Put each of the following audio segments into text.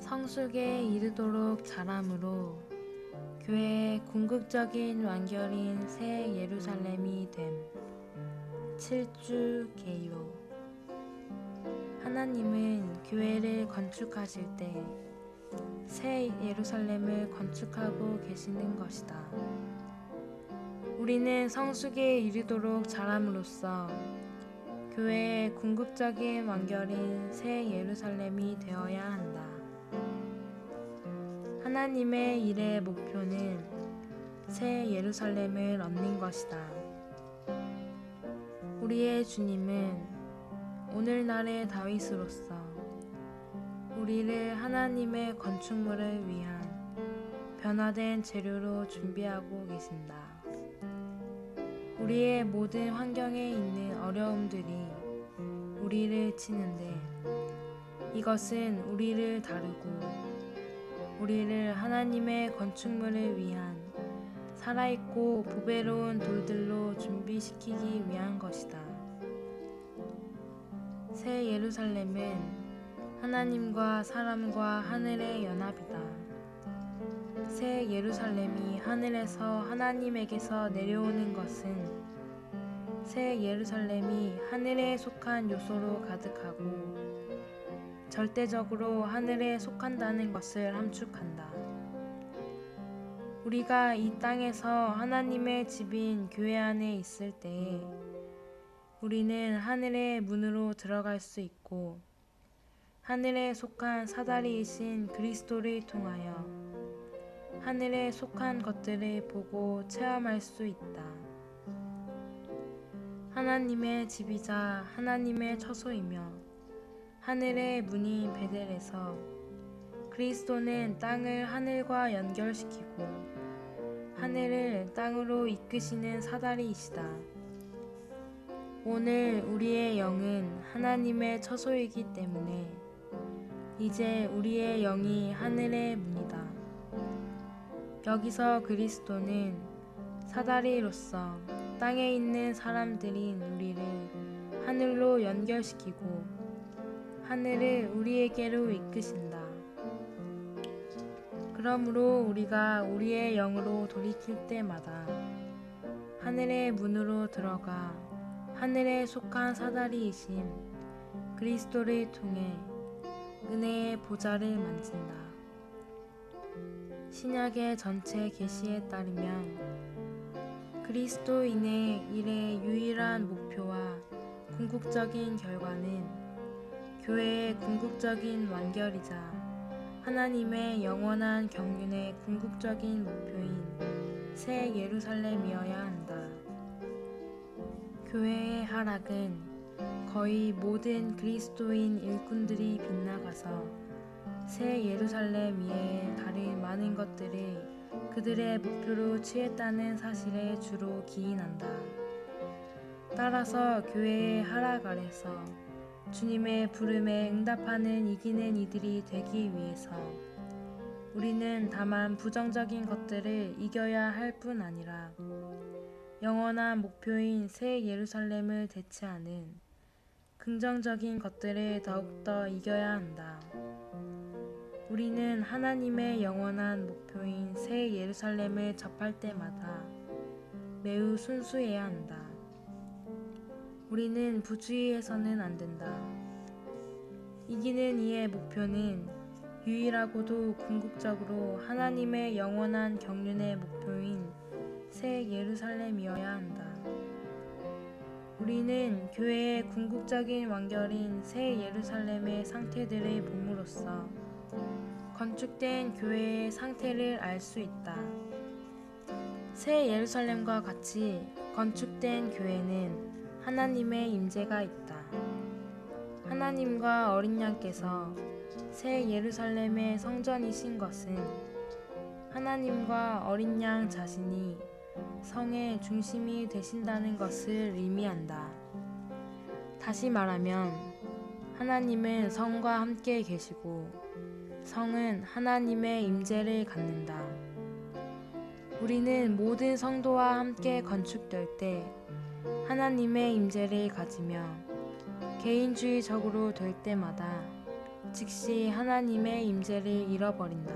성숙에 이르도록 자람으로 교회의 궁극적인 완결인 새 예루살렘이 됨. 7주 개요. 하나님은 교회를 건축하실 때 새 예루살렘을 건축하고 계시는 것이다. 우리는 성숙에 이르도록 자람으로써 교회의 궁극적인 완결인 새 예루살렘이 되어야 한다. 하나님의 일의 목표는 새 예루살렘을 얻는 것이다. 우리의 주님은 오늘날의 다윗으로서 우리를 하나님의 건축물을 위한 변화된 재료로 준비하고 계신다. 우리의 모든 환경에 있는 어려움들이 우리를 치는데 이것은 우리를 다루고 우리를 하나님의 건축물을 위한 살아있고 보배로운 돌들로 준비시키기 위한 것이다. 새 예루살렘은 하나님과 사람과 하늘의 연합이다. 새 예루살렘이 하늘에서 하나님에게서 내려오는 것은 새 예루살렘이 하늘에 속한 요소로 가득하고 절대적으로 하늘에 속한다는 것을 함축한다. 우리가 이 땅에서 하나님의 집인 교회 안에 있을 때에 우리는 하늘의 문으로 들어갈 수 있고 하늘에 속한 사다리이신 그리스도를 통하여 하늘에 속한 것들을 보고 체험할 수 있다. 하나님의 집이자 하나님의 처소이며 하늘의 문인 베델에서 그리스도는 땅을 하늘과 연결시키고 하늘을 땅으로 이끄시는 사다리이시다. 오늘 우리의 영은 하나님의 처소이기 때문에 이제 우리의 영이 하늘의 문이다. 여기서 그리스도는 사다리로서 땅에 있는 사람들인 우리를 하늘로 연결시키고 하늘을 우리에게로 이끄신다. 그러므로 우리가 우리의 영으로 돌이킬 때마다 하늘의 문으로 들어가 하늘에 속한 사다리이신 그리스도를 통해 은혜의 보좌를 만진다. 신약의 전체 계시에 따르면 그리스도인의 일의 유일한 목표와 궁극적인 결과는 교회의 궁극적인 완결이자 하나님의 영원한 경륜의 궁극적인 목표인 새 예루살렘이어야 한다. 교회의 하락은 거의 모든 그리스도인 일꾼들이 빗나가서 새 예루살렘 위에 다른 많은 것들을 그들의 목표로 취했다는 사실에 주로 기인한다. 따라서 교회의 하락 아래서 주님의 부름에 응답하는 이기는 이들이 되기 위해서 우리는 다만 부정적인 것들을 이겨야 할 뿐 아니라 영원한 목표인 새 예루살렘을 대체하는 긍정적인 것들을 더욱더 이겨야 한다. 우리는 하나님의 영원한 목표인 새 예루살렘을 접할 때마다 매우 순수해야 한다. 우리는 부주의해서는 안 된다. 이기는 이의 목표는 유일하고도 궁극적으로 하나님의 영원한 경륜의 목표인 새 예루살렘이어야 한다. 우리는 교회의 궁극적인 완결인 새 예루살렘의 상태들을 봄으로써 건축된 교회의 상태를 알 수 있다. 새 예루살렘과 같이 건축된 교회는 하나님의 임재가 있다. 하나님과 어린 양께서 새 예루살렘의 성전이신 것은 하나님과 어린 양 자신이 성의 중심이 되신다는 것을 의미한다. 다시 말하면 하나님은 성과 함께 계시고 성은 하나님의 임재를 갖는다. 우리는 모든 성도와 함께 건축될 때 하나님의 임재를 가지며 개인주의적으로 될 때마다 즉시 하나님의 임재를 잃어버린다.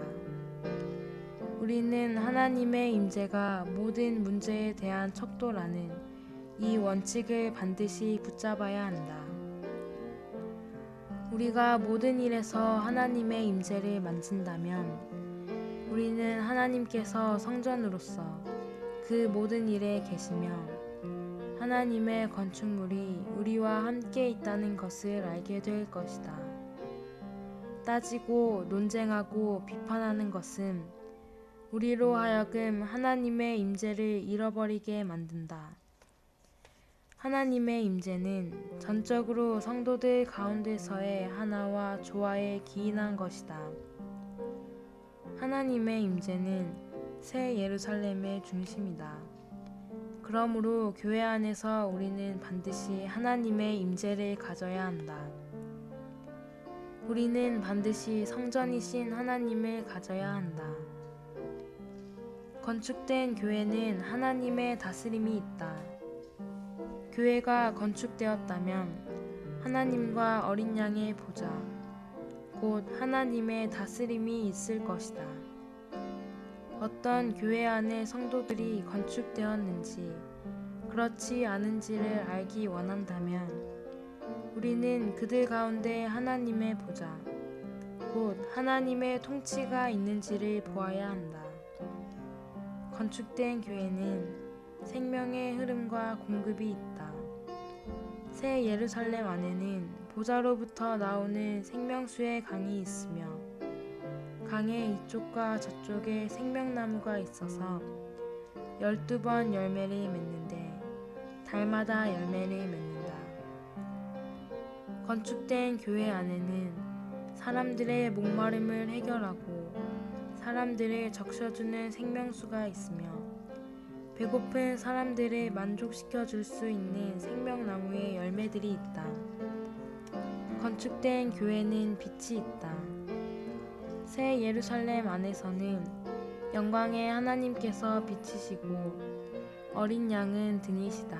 우리는 하나님의 임재가 모든 문제에 대한 척도라는 이 원칙을 반드시 붙잡아야 한다. 우리가 모든 일에서 하나님의 임재를 만진다면 우리는 하나님께서 성전으로서 그 모든 일에 계시며 하나님의 건축물이 우리와 함께 있다는 것을 알게 될 것이다. 따지고 논쟁하고 비판하는 것은 우리로 하여금 하나님의 임재를 잃어버리게 만든다. 하나님의 임재는 전적으로 성도들 가운데서의 하나와 조화에 기인한 것이다. 하나님의 임재는 새 예루살렘의 중심이다. 그러므로 교회 안에서 우리는 반드시 하나님의 임재를 가져야 한다. 우리는 반드시 성전이신 하나님을 가져야 한다. 건축된 교회는 하나님의 다스림이 있다. 교회가 건축되었다면 하나님과 어린 양의 보좌, 곧 하나님의 다스림이 있을 것이다. 어떤 교회 안의 성도들이 건축되었는지 그렇지 않은지를 알기 원한다면 우리는 그들 가운데 하나님의 보좌, 곧 하나님의 통치가 있는지를 보아야 한다. 건축된 교회는 생명의 흐름과 공급이 있다. 새 예루살렘 안에는 보좌로부터 나오는 생명수의 강이 있으며 강의 이쪽과 저쪽에 생명나무가 있어서 12번 열매를 맺는데 달마다 열매를 맺는다. 건축된 교회 안에는 사람들의 목마름을 해결하고 사람들을 적셔주는 생명수가 있으며 배고픈 사람들을 만족시켜 줄 수 있는 생명나무의 열매들이 있다. 건축된 교회는 빛이 있다. 새 예루살렘 안에서는 영광의 하나님께서 빛이시고 어린 양은 등이시다.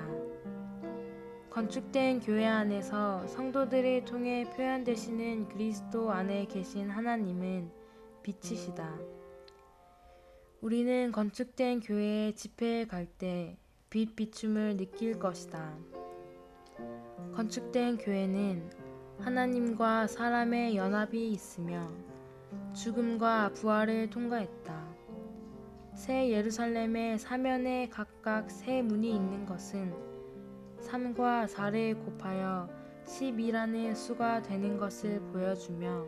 건축된 교회 안에서 성도들을 통해 표현되시는 그리스도 안에 계신 하나님은 빛이시다. 우리는 건축된 교회에 집회에 갈 때 빛 비춤을 느낄 것이다. 건축된 교회는 하나님과 사람의 연합이 있으며 죽음과 부활을 통과했다. 새 예루살렘의 사면에 각각 세 문이 있는 것은 3과 4를 곱하여 12라는 수가 되는 것을 보여주며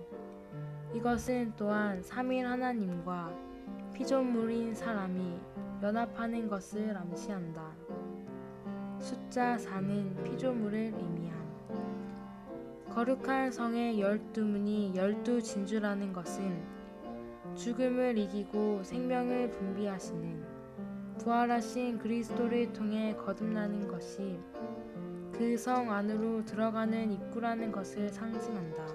이것은 또한 삼일 하나님과 피조물인 사람이 연합하는 것을 암시한다. 숫자 4는 피조물을 의미함. 거룩한 성의 12문이 12진주라는 것은 죽음을 이기고 생명을 분비하시는 부활하신 그리스도를 통해 거듭나는 것이 그 성 안으로 들어가는 입구라는 것을 상징한다.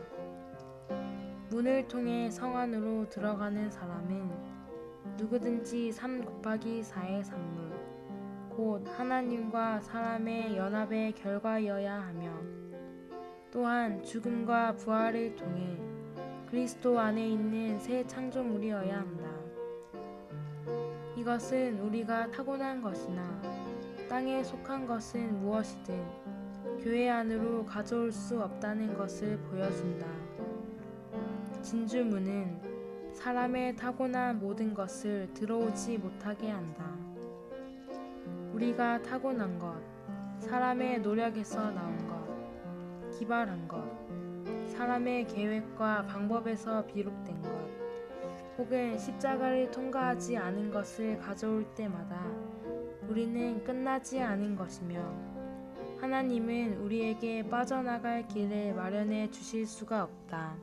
문을 통해 성 안으로 들어가는 사람은 누구든지 3 곱하기 4의 산물, 곧 하나님과 사람의 연합의 결과이어야 하며 또한 죽음과 부활을 통해 그리스도 안에 있는 새 창조물이어야 한다. 이것은 우리가 타고난 것이나 땅에 속한 것은 무엇이든 교회 안으로 가져올 수 없다는 것을 보여준다. 진주문은 사람의 타고난 모든 것을 들어오지 못하게 한다. 우리가 타고난 것, 사람의 노력에서 나온 것, 기발한 것, 사람의 계획과 방법에서 비롯된 것, 혹은 십자가를 통과하지 않은 것을 가져올 때마다 우리는 끝나지 않은 것이며 하나님은 우리에게 빠져나갈 길을 마련해 주실 수가 없다.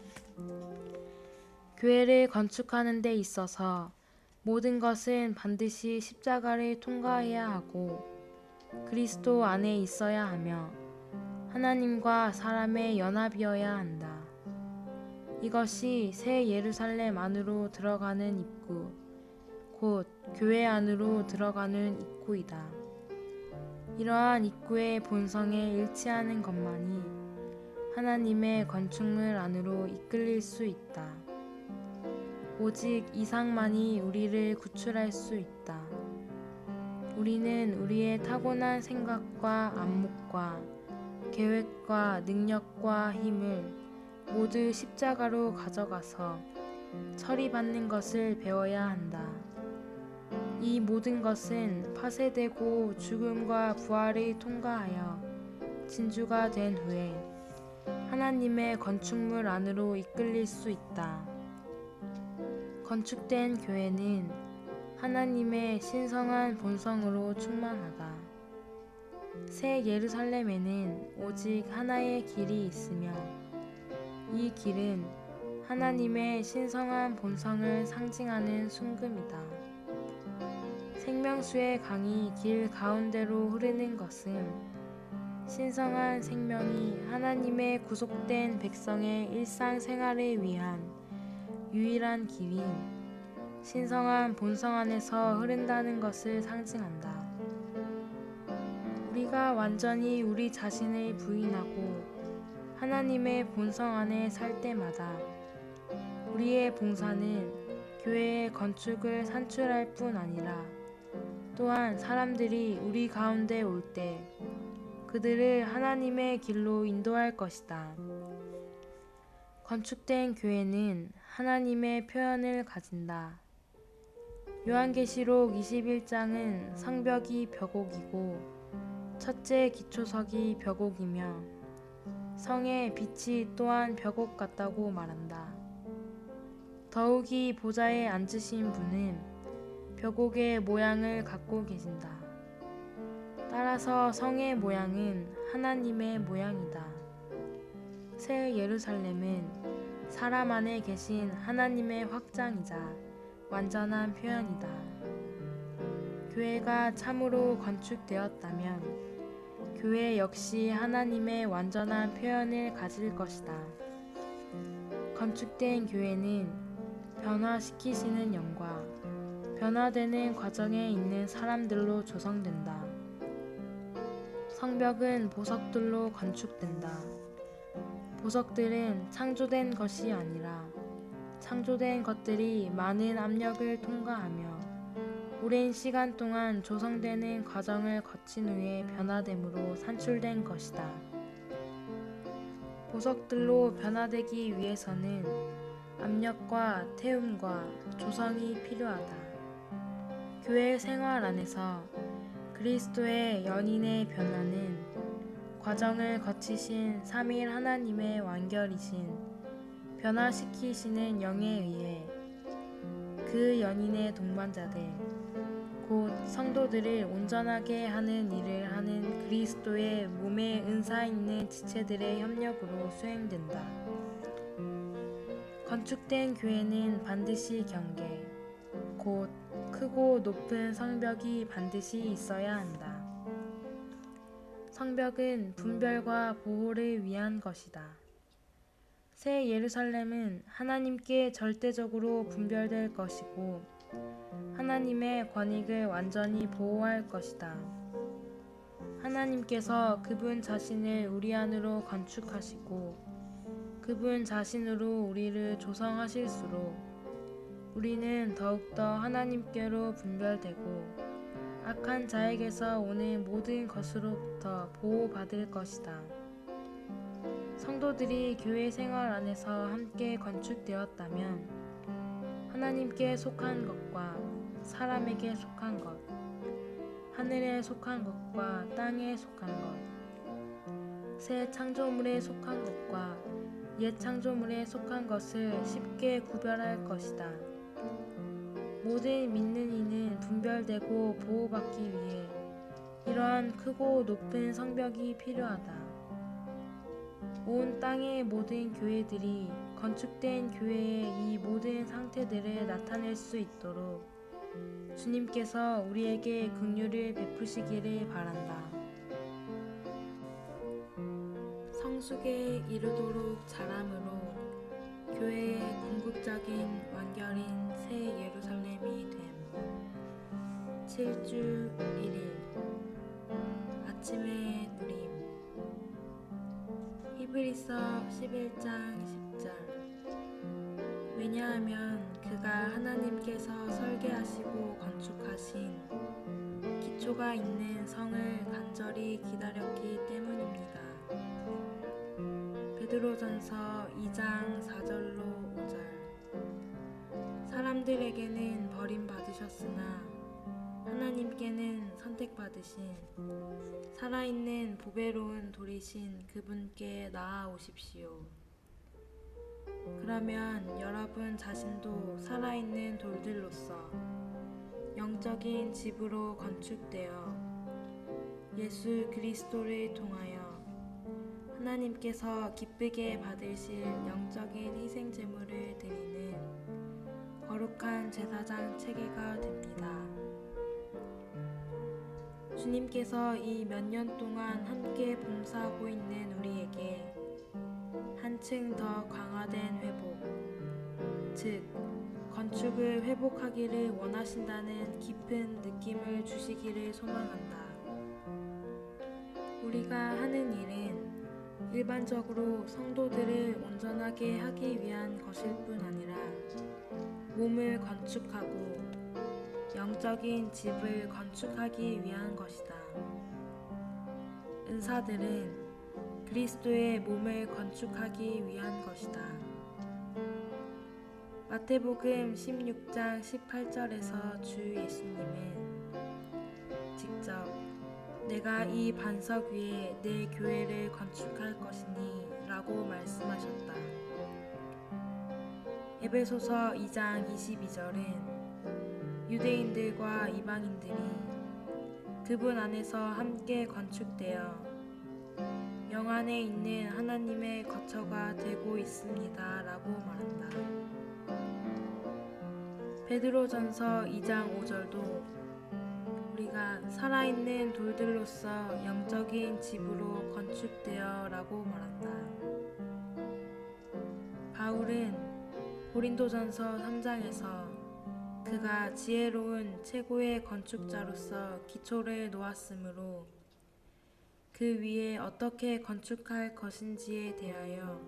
교회를 건축하는 데 있어서 모든 것은 반드시 십자가를 통과해야 하고 그리스도 안에 있어야 하며 하나님과 사람의 연합이어야 한다. 이것이 새 예루살렘 안으로 들어가는 입구, 곧 교회 안으로 들어가는 입구이다. 이러한 입구의 본성에 일치하는 것만이 하나님의 건축물 안으로 이끌릴 수 있다. 오직 이상만이 우리를 구출할 수 있다. 우리는 우리의 타고난 생각과 안목과 계획과 능력과 힘을 모두 십자가로 가져가서 처리받는 것을 배워야 한다. 이 모든 것은 파쇄되고 죽음과 부활을 통과하여 진주가 된 후에 하나님의 건축물 안으로 이끌릴 수 있다. 건축된 교회는 하나님의 신성한 본성으로 충만하다. 새 예루살렘에는 오직 하나의 길이 있으며 이 길은 하나님의 신성한 본성을 상징하는 순금이다. 생명수의 강이 길 가운데로 흐르는 것은 신성한 생명이 하나님의 구속된 백성의 일상생활을 위한 유일한 길인 신성한 본성 안에서 흐른다는 것을 상징한다. 우리가 완전히 우리 자신을 부인하고 하나님의 본성 안에 살 때마다 우리의 봉사는 교회의 건축을 산출할 뿐 아니라 또한 사람들이 우리 가운데 올 때 그들을 하나님의 길로 인도할 것이다. 건축된 교회는 하나님의 표현을 가진다. 요한계시록 21장은 성벽이 벽옥이고 첫째 기초석이 벽옥이며 성의 빛이 또한 벽옥 같다고 말한다. 더욱이 보좌에 앉으신 분은 벽옥의 모양을 갖고 계신다. 따라서 성의 모양은 하나님의 모양이다. 새 예루살렘은 사람 안에 계신 하나님의 확장이자 완전한 표현이다. 교회가 참으로 건축되었다면 교회 역시 하나님의 완전한 표현을 가질 것이다. 건축된 교회는 변화시키시는 영과 변화되는 과정에 있는 사람들로 조성된다. 성벽은 보석들로 건축된다. 보석들은 창조된 것이 아니라 창조된 것들이 많은 압력을 통과하며 오랜 시간 동안 조성되는 과정을 거친 후에 변화됨으로 산출된 것이다. 보석들로 변화되기 위해서는 압력과 태움과 조성이 필요하다. 교회 생활 안에서 그리스도의 연인의 변화는 과정을 거치신 삼위일 하나님의 완결이신 변화시키시는 영에 의해 그 연인의 동반자들 곧 성도들을 온전하게 하는 일을 하는 그리스도의 몸에 은사 있는 지체들의 협력으로 수행된다. 건축된 교회는 반드시 경계, 곧 크고 높은 성벽이 반드시 있어야 한다. 성벽은 분별과 보호를 위한 것이다. 새 예루살렘은 하나님께 절대적으로 분별될 것이고 하나님의 권익을 완전히 보호할 것이다. 하나님께서 그분 자신을 우리 안으로 건축하시고 그분 자신으로 우리를 조성하실수록 우리는 더욱더 하나님께로 분별되고 악한 자에게서 오는 모든 것으로부터 보호받을 것이다. 성도들이 교회 생활 안에서 함께 건축되었다면 하나님께 속한 것과 사람에게 속한 것, 하늘에 속한 것과 땅에 속한 것, 새 창조물에 속한 것과 옛 창조물에 속한 것을 쉽게 구별할 것이다. 모든 믿는 이는 분별되고 보호받기 위해 이러한 크고 높은 성벽이 필요하다. 온 땅의 모든 교회들이 건축된 교회의 이 모든 상태들을 나타낼 수 있도록 주님께서 우리에게 긍휼을 베푸시기를 바란다. 성숙에 이르도록 자람으로 교회의 궁극적인 완결인 새 예루살렘이 됨. 7주 1일 아침의 누림. 히브리서 11장 10절. 왜냐하면 그가 하나님께서 설계하시고 건축하신 기초가 있는 성을 간절히 기다렸기 때문입니다. 베드로전서 2장 4절로 5절. 사람들에게는 버림받으셨으나 하나님께는 선택받으신 살아있는 보배로운 돌이신 그분께 나아오십시오. 그러면 여러분 자신도 살아있는 돌들로서 영적인 집으로 건축되어 예수 그리스도를 통하여 하나님께서 기쁘게 받으실 영적인 희생 제물을 드리는 거룩한 제사장 체계가 됩니다. 주님께서 이 몇 년 동안 함께 봉사하고 있는 우리에게 한층 더 강화된 회복, 즉 건축을 회복하기를 원하신다는 깊은 느낌을 주시기를 소망한다. 우리가 하는 일은 일반적으로 성도들을 온전하게 하기 위한 것일 뿐 아니라 몸을 건축하고 영적인 집을 건축하기 위한 것이다. 은사들은 그리스도의 몸을 건축하기 위한 것이다. 마태복음 16장 18절에서 주 예수님은 직접 내가 이 반석 위에 내 교회를 건축할 것이니 라고 말씀하셨다. 에베소서 2장 22절은 유대인들과 이방인들이 그분 안에서 함께 건축되어 영 안에 있는 하나님의 거처가 되고 있습니다 라고 말한다. 베드로전서 2장 5절도 우리가 살아있는 돌들로서 영적인 집으로 건축되어 라고 말한다. 바울은 고린도전서 3장에서 그가 지혜로운 최고의 건축자로서 기초를 놓았으므로 그 위에 어떻게 건축할 것인지에 대하여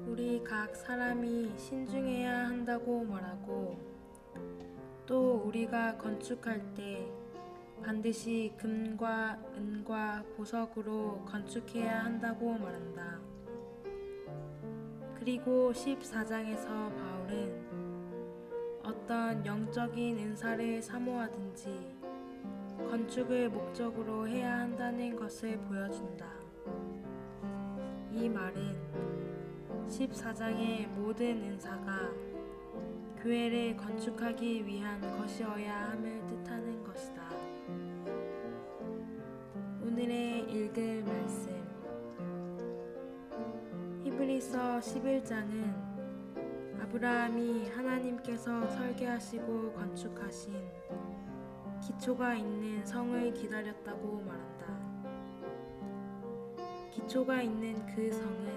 우리 각 사람이 신중해야 한다고 말하고, 또 우리가 건축할 때 반드시 금과 은과 보석으로 건축해야 한다고 말한다. 그리고 14장에서 바울은 어떤 영적인 은사를 사모하든지 건축을 목적으로 해야 한다는 것을 보여준다. 이 말은 14장의 모든 은사가 교회를 건축하기 위한 것이어야 함을 뜻하는 것이다. 오늘의 읽을 말씀. 히브리서 11장은 아브라함이 하나님께서 설계하시고 건축하신 기초가 있는 성을 기다렸다고 말한다. 기초가 있는 그 성은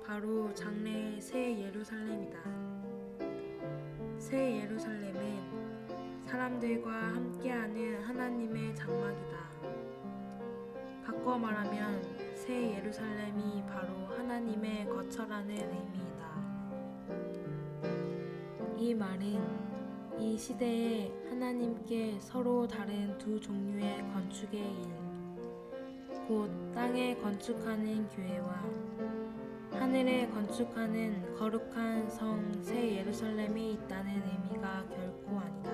바로 장래의 새 예루살렘이다. 새 예루살렘은 사람들과 함께하는 하나님의 장막이다. 바꿔 말하면 새 예루살렘이 바로 하나님의 거처라는 의미이다. 이 말은 이 시대에 하나님께 서로 다른 두 종류의 건축의 일, 곧 땅에 건축하는 교회와 하늘에 건축하는 거룩한 성 새 예루살렘이 있다는 의미가 결코 아니다.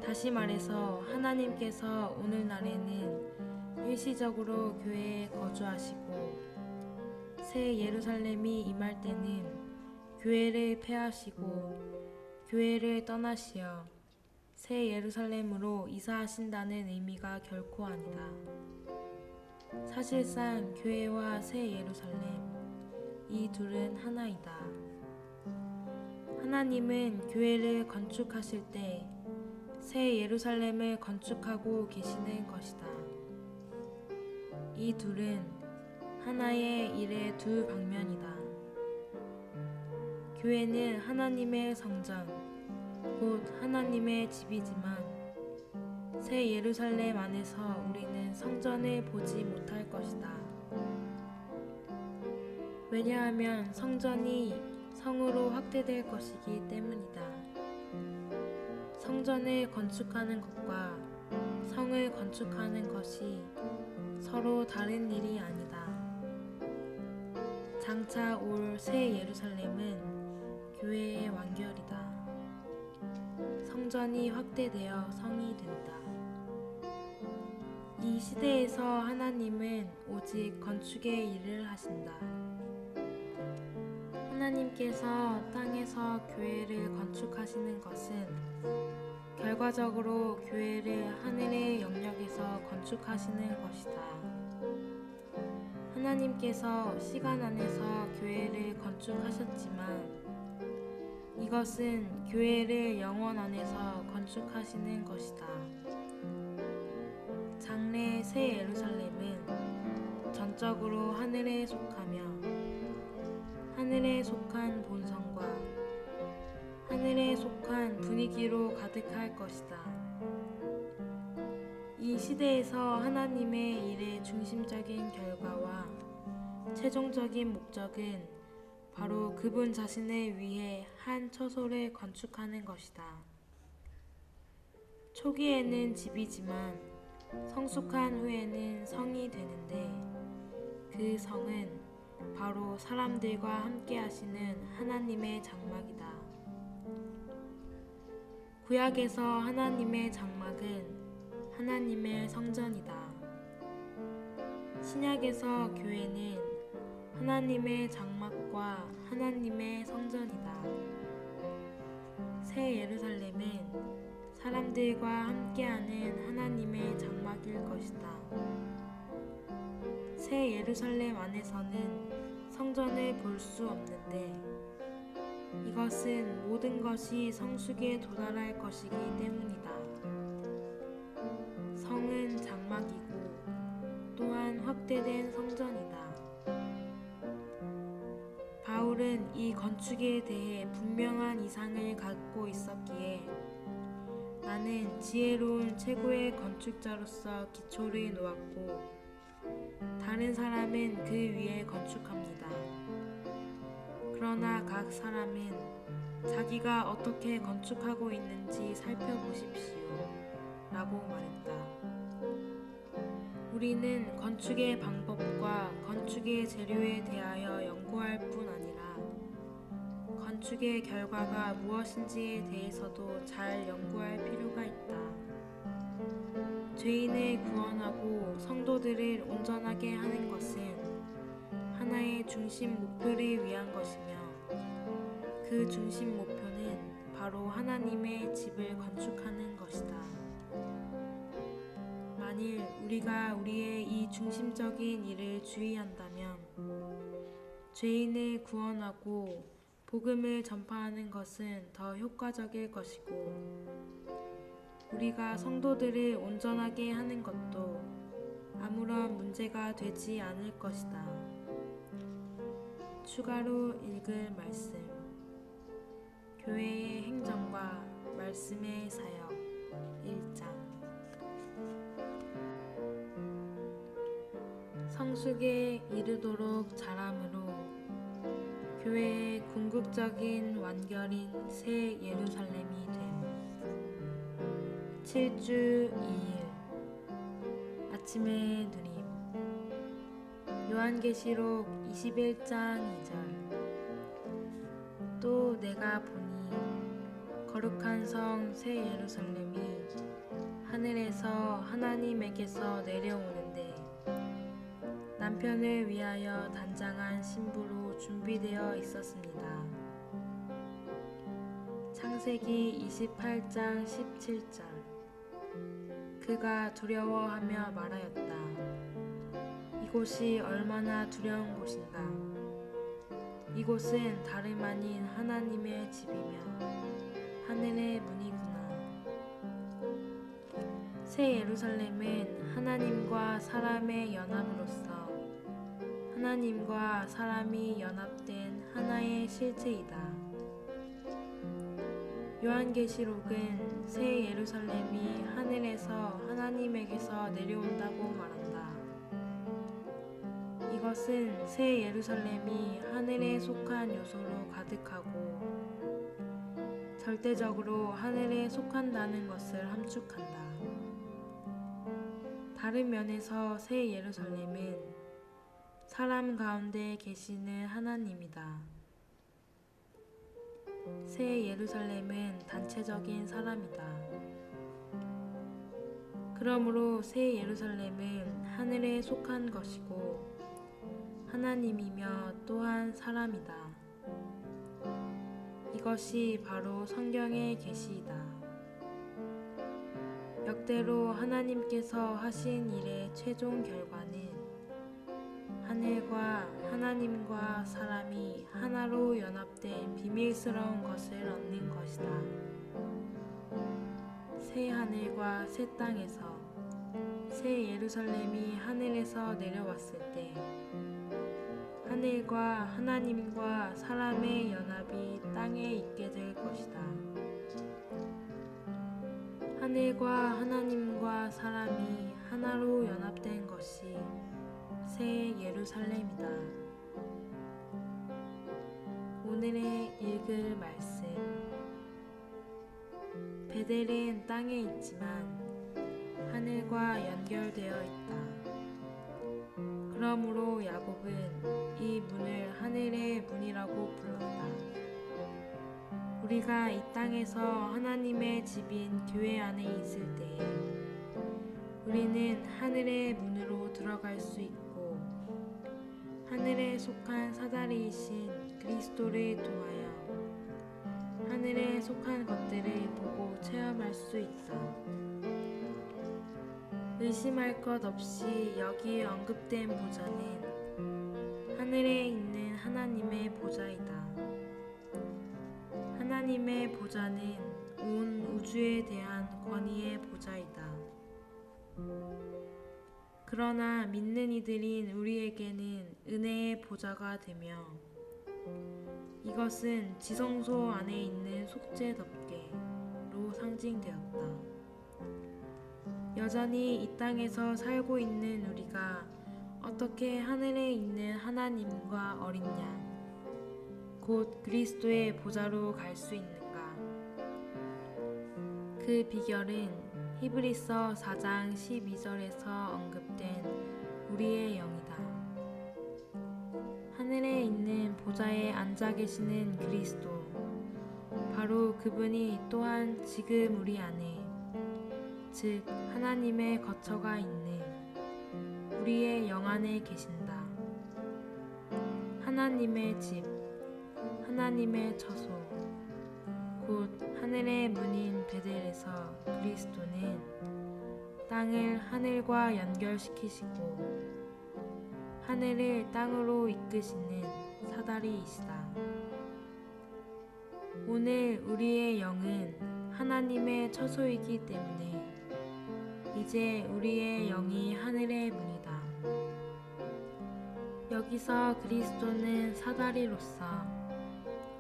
다시 말해서 하나님께서 오늘날에는 일시적으로 교회에 거주하시고 새 예루살렘이 임할 때는 교회를 폐하시고 교회를 떠나시어 새 예루살렘으로 이사하신다는 의미가 결코 아니다. 사실상 교회와 새 예루살렘, 이 둘은 하나이다. 하나님은 교회를 건축하실 때 새 예루살렘을 건축하고 계시는 것이다. 이 둘은 하나의 일의 두 방면이다. 교회는 하나님의 성전, 곧 하나님의 집이지만 새 예루살렘 안에서 우리는 성전을 보지 못할 것이다. 왜냐하면 성전이 성으로 확대될 것이기 때문이다. 성전을 건축하는 것과 성을 건축하는 것이 서로 다른 일이 아니다. 장차 올 새 예루살렘은 교회의 완결이다. 성전이 확대되어 성이 된다. 이 시대에서 하나님은 오직 건축의 일을 하신다. 하나님께서 땅에서 교회를 건축하시는 것은 결과적으로 교회를 하늘의 영역에서 건축하시는 것이다. 하나님께서 시간 안에서 교회를 건축하셨지만 이것은 교회를 영원 안에서 건축하시는 것이다. 장래 새 예루살렘은 전적으로 하늘에 속하며 하늘에 속한 본성과 하늘에 속한 분위기로 가득할 것이다. 이 시대에서 하나님의 일의 중심적인 결과와 최종적인 목적은 바로 그분 자신을 위해 한 처소를 건축하는 것이다. 초기에는 집이지만 성숙한 후에는 성이 되는데 그 성은 바로 사람들과 함께 하시는 하나님의 장막이다. 구약에서 하나님의 장막은 하나님의 성전이다. 신약에서 교회는 하나님의 장막과 하나님의 성전이다. 새 예루살렘은 사람들과 함께하는 하나님의 장막일 것이다. 새 예루살렘 안에서는 성전을 볼 수 없는데 이것은 모든 것이 성숙에 도달할 것이기 때문이다. 성은 장막이고 또한 확대된 성전이다. 바울은 이 건축에 대해 분명한 이상을 갖고 있었기에 나는 지혜로운 최고의 건축자로서 기초를 놓았고 다른 사람은 그 위에 건축합니다. 그러나 각 사람은 자기가 어떻게 건축하고 있는지 살펴보십시오. 라고 말했다. 우리는 건축의 방법과 건축의 재료에 대하여 연구할 뿐 아니라 건축의 결과가 무엇인지에 대해서도 잘 연구할 필요가 있다. 죄인을 구원하고 성도들을 온전하게 하는 것은 하나의 중심 목표를 위한 것이며 그 중심 목표는 바로 하나님의 집을 건축하는 것이다. 만일 우리가 우리의 이 중심적인 일을 주의한다면 죄인을 구원하고 복음을 전파하는 것은 더 효과적일 것이고 우리가 성도들을 온전하게 하는 것도 아무런 문제가 되지 않을 것이다. 추가로 읽을 말씀 교회의 행정과 말씀의 사역 1장 성숙에 이르도록 자람으로 교회의 궁극적인 완결인 새 예루살렘이 됨. 7주 2일 아침의 누림 요한계시록 21장 2절 또 내가 보니 거룩한 성 새 예루살렘이 하늘에서 하나님에게서 내려오는데 남편을 위하여 단장한 신부로 준비되어 있었습니다. 창세기 28장 17절 그가 두려워하며 말하였다. 이곳이 얼마나 두려운 곳인가. 이곳은 다름 아닌 하나님의 집이며 하늘의 문이구나. 새 예루살렘은 하나님과 사람의 연합으로서 하나님과 사람이 연합된 하나의 실체이다. 요한계시록은 새 예루살렘이 하늘에서 하나님에게서 내려온다고 말한다. 이것은 새 예루살렘이 하늘에 속한 요소로 가득하고 절대적으로 하늘에 속한다는 것을 함축한다. 다른 면에서 새 예루살렘은 사람 가운데 계시는 하나님이다. 새 예루살렘은 단체적인 사람이다. 그러므로 새 예루살렘은 하늘에 속한 것이고 하나님이며 또한 사람이다. 이것이 바로 성경의 계시이다. 역대로 하나님께서 하신 일의 최종 결과는 하늘과 하나님과 사람이 하나로 연합된 비밀스러운 것을 얻는 것이다. 새 하늘과 새 땅에서 새 예루살렘이 하늘에서 내려왔을 때 하늘과 하나님과 사람의 연합이 땅에 있게 될 것이다. 하늘과 하나님과 사람이 하나로 연합된 것이 새 예루살렘이다. 오늘의 읽을 말씀. 베델은 땅에 있지만 하늘과 연결되어 있다. 그러므로 야곱은 이 문을 하늘의 문이라고 불렀다. 우리가 이 땅에서 하나님의 집인 교회 안에 있을 때 우리는 하늘의 문으로 들어갈 수 있고 하늘에 속한 사다리이신 그리스도를 통하여 하늘에 속한 것들을 보고 체험할 수 있다. 의심할 것 없이 여기 언급된 보좌는 하늘에 있는 하나님의 보좌이다. 하나님의 보좌는 온 우주에 대한 권위의 보좌이다. 그러나 믿는 이들인 우리에게는 은혜의 보좌가 되며 이것은 지성소 안에 있는 속죄 덮개로 상징되었다. 여전히 이 땅에서 살고 있는 우리가 어떻게 하늘에 있는 하나님과 어린 양, 곧 그리스도의 보좌로 갈 수 있는가? 그 비결은 히브리서 4장 12절에서 언급된 우리의 영이다. 하늘에 있는 보좌에 앉아 계시는 그리스도, 바로 그분이 또한 지금 우리 안에, 즉 하나님의 거처가 있는 우리의 영 안에 계신다. 하나님의 집, 하나님의 처소, 곧 하늘의 문인 베델에서 그리스도는 땅을 하늘과 연결시키시고 하늘을 땅으로 이끄시는 사다리이시다. 오늘 우리의 영은 하나님의 처소이기 때문에 이제 우리의 영이 하늘의 문이다. 여기서 그리스도는 사다리로서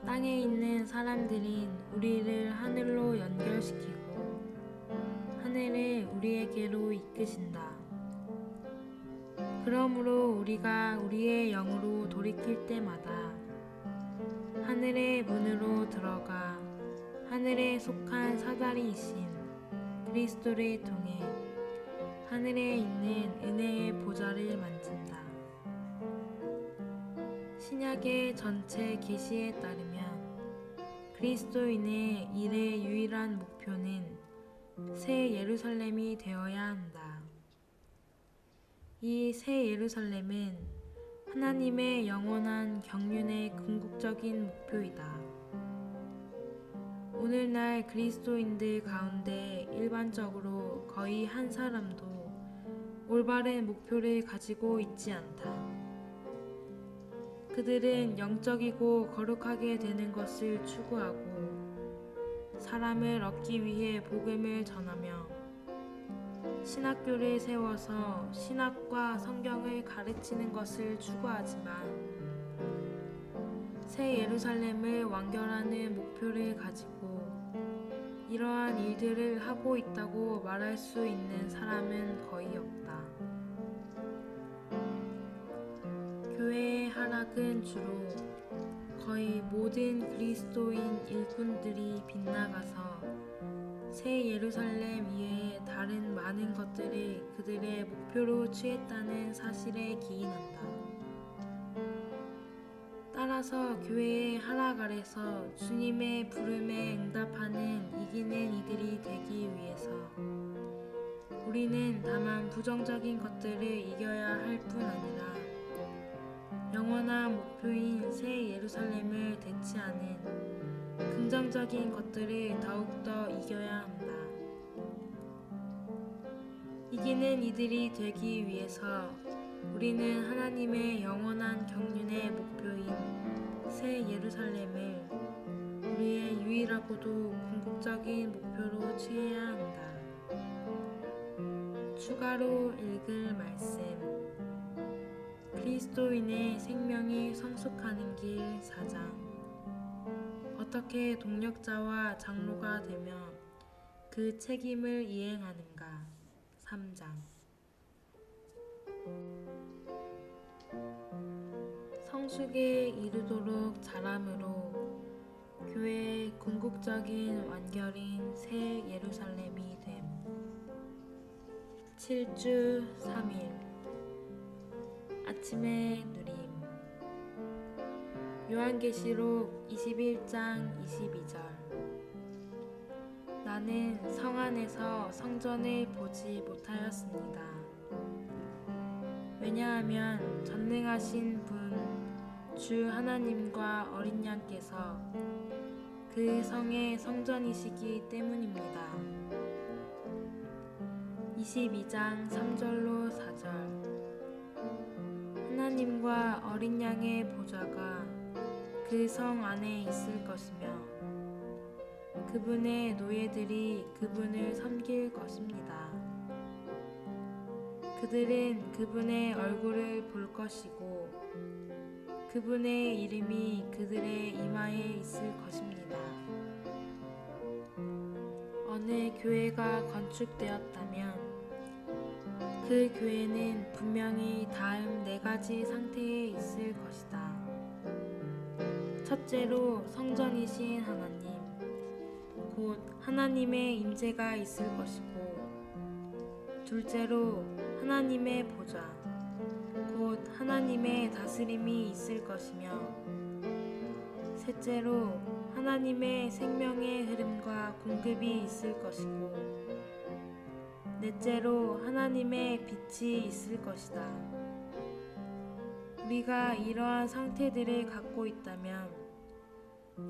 땅에 있는 사람들인 우리를 하늘로 연결시키고 하늘을 우리에게로 이끄신다. 그러므로 우리가 우리의 영으로 돌이킬 때마다 하늘의 문으로 들어가 하늘에 속한 사다리이신 그리스도를 통해 하늘에 있는 은혜의 보좌를 만진다. 신약의 전체 계시에 따르면 그리스도인의 일의 유일한 목표는 새 예루살렘이 되어야 한다. 이 새 예루살렘은 하나님의 영원한 경륜의 궁극적인 목표이다. 오늘날 그리스도인들 가운데 일반적으로 거의 한 사람도 올바른 목표를 가지고 있지 않다. 그들은 영적이고 거룩하게 되는 것을 추구하고 사람을 얻기 위해 복음을 전하며 신학교를 세워서 신학과 성경을 가르치는 것을 추구하지만 새 예루살렘을 완결하는 목표를 가지고 이러한 일들을 하고 있다고 말할 수 있는 사람은 거의 없다. 교회의 하락은 주로 거의 모든 그리스도인 일꾼들이 빗나가서 새 예루살렘 이외의 다른 많은 것들을 그들의 목표로 취했다는 사실에 기인한다. 따라서 교회의 하락 아래서 주님의 부름에 응답하는 이기는 이들이 되기 위해서 우리는 다만 부정적인 것들을 이겨야 할 뿐 아니라 영원한 목표인 새 예루살렘을 대체하는 긍정적인 것들을 더욱더 이겨야 한다. 이기는 이들이 되기 위해서 우리는 하나님의 영원한 경륜의 목표인 새 예루살렘을 우리의 유일하고도 궁극적인 목표로 취해야 한다. 추가로 읽을 말씀 그리스도인의 생명이 성숙하는 길 4장 어떻게 동력자와 장로가 되며 그 책임을 이행하는가 3장 성숙에 이르도록 자람으로 교회의 궁극적인 완결인 새 예루살렘이 됨 7주 3일 아침의 누림 요한계시록 21장 22절 나는 성 안에서 성전을 보지 못하였습니다. 왜냐하면 전능하신 분 주 하나님과 어린 양께서 그 성의 성전이시기 때문입니다. 22장 3절로 4절 하나님과 어린 양의 보좌가 그 성 안에 있을 것이며 그분의 노예들이 그분을 섬길 것입니다. 그들은 그분의 얼굴을 볼 것이고 그분의 이름이 그들의 이마에 있을 것입니다. 어느 교회가 건축되었다면 그 교회는 분명히 다음 4가지 상태에 있을 것이다. 첫째로 성전이신 하나님, 곧 하나님의 임재가 있을 것이고 둘째로 하나님의 보좌, 곧 하나님의 다스림이 있을 것이며 셋째로 하나님의 생명의 흐름과 공급이 있을 것이고 넷째로 하나님의 빛이 있을 것이다. 우리가 이러한 상태들을 갖고 있다면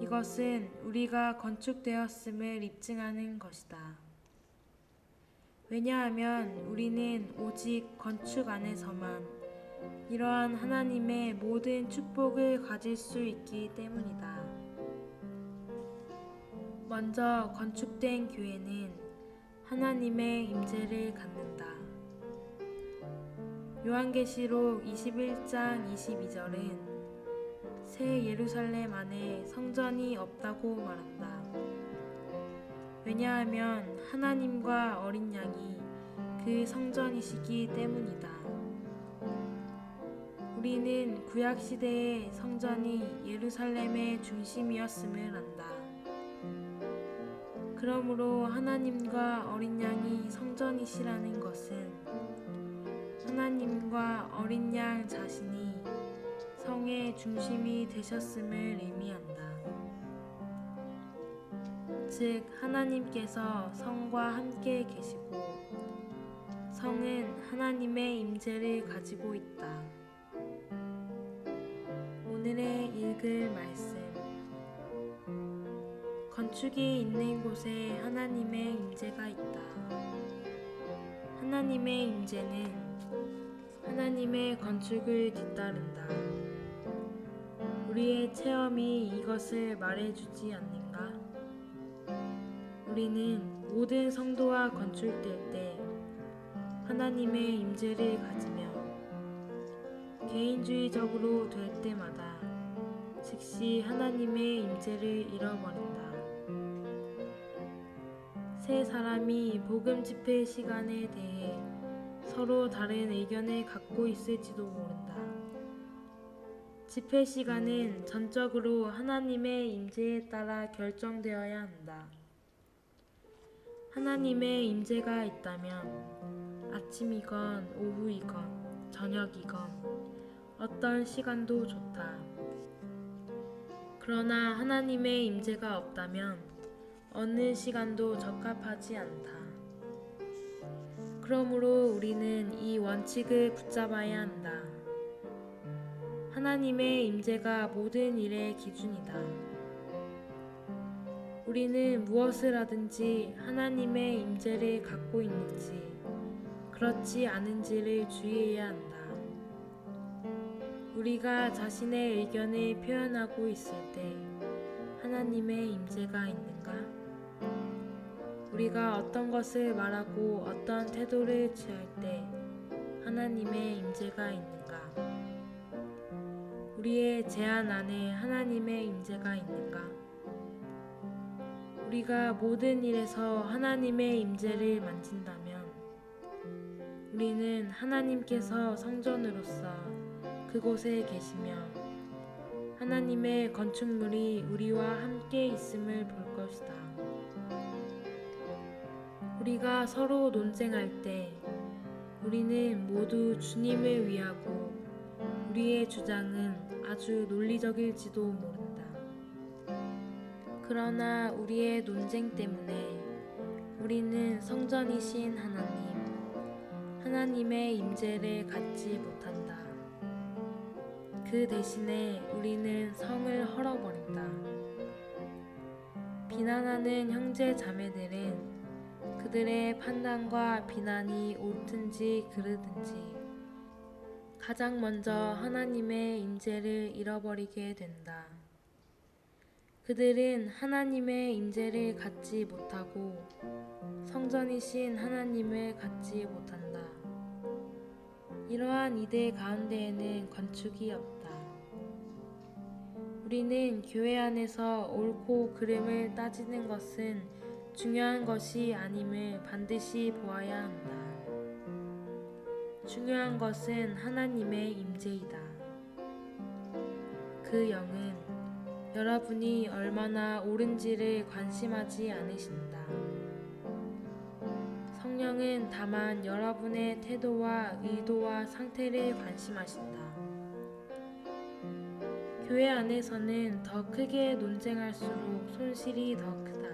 이것은 우리가 건축되었음을 입증하는 것이다. 왜냐하면 우리는 오직 건축 안에서만 이러한 하나님의 모든 축복을 가질 수 있기 때문이다. 먼저 건축된 교회는 하나님의 임재를 갖는다. 요한계시록 21장 22절은 새 예루살렘 안에 성전이 없다고 말한다. 왜냐하면 하나님과 어린 양이 그 성전이시기 때문이다. 우리는 구약시대의 성전이 예루살렘의 중심이었음을 안다. 그러므로 하나님과 어린 양이 성전이시라는 것은 하나님과 어린 양 자신이 성의 중심이 되셨음을 의미한다. 즉 하나님께서 성과 함께 계시고 성은 하나님의 임재를 가지고 있다. 오늘의 읽을 말씀 건축이 있는 곳에 하나님의 임재가 있다. 하나님의 임재는 하나님의 건축을 뒤따른다. 우리의 체험이 이것을 말해주지 않는가? 우리는 모든 성도와 건축될 때 하나님의 임재를 가지며 개인주의적으로 될 때마다 즉시 하나님의 임재를 잃어버린다. 세 사람이 복음 집회 시간에 대해 서로 다른 의견을 갖고 있을지도 모른다. 집회 시간은 전적으로 하나님의 임재에 따라 결정되어야 한다. 하나님의 임재가 있다면 아침이건 오후이건 저녁이건 어떤 시간도 좋다. 그러나 하나님의 임재가 없다면 어느 시간도 적합하지 않다. 그러므로 우리는 이 원칙을 붙잡아야 한다. 하나님의 임재가 모든 일의 기준이다. 우리는 무엇을 하든지 하나님의 임재를 갖고 있는지 그렇지 않은지를 주의해야 한다. 우리가 자신의 의견을 표현하고 있을 때 하나님의 임재가 있는가? 우리가 어떤 것을 말하고 어떤 태도를 취할 때 하나님의 임재가 있는가? 우리의 제안 안에 하나님의 임재가 있는가? 우리가 모든 일에서 하나님의 임재를 만진다면 우리는 하나님께서 성전으로서 그곳에 계시며 하나님의 건축물이 우리와 함께 있음을 볼 것이다. 우리가 서로 논쟁할 때 우리는 모두 주님을 위하고 우리의 주장은 아주 논리적일지도 모른다. 그러나 우리의 논쟁 때문에 우리는 성전이신 하나님의 임재를 갖지 못한다. 그 대신에 우리는 성을 헐어버린다. 비난하는 형제 자매들은 그들의 판단과 비난이 옳든지 그르든지 가장 먼저 하나님의 임재를 잃어버리게 된다. 그들은 하나님의 임재를 갖지 못하고 성전이신 하나님을 갖지 못한다. 이러한 이들 가운데에는 건축이 없다. 우리는 교회 안에서 옳고 그름을 따지는 것은 중요한 것이 아님을 반드시 보아야 한다. 중요한 것은 하나님의 임재이다. 그 영은 여러분이 얼마나 옳은지를 관심하지 않으신다. 성령은 다만 여러분의 태도와 의도와 상태를 관심하신다. 교회 안에서는 더 크게 논쟁할수록 손실이 더 크다.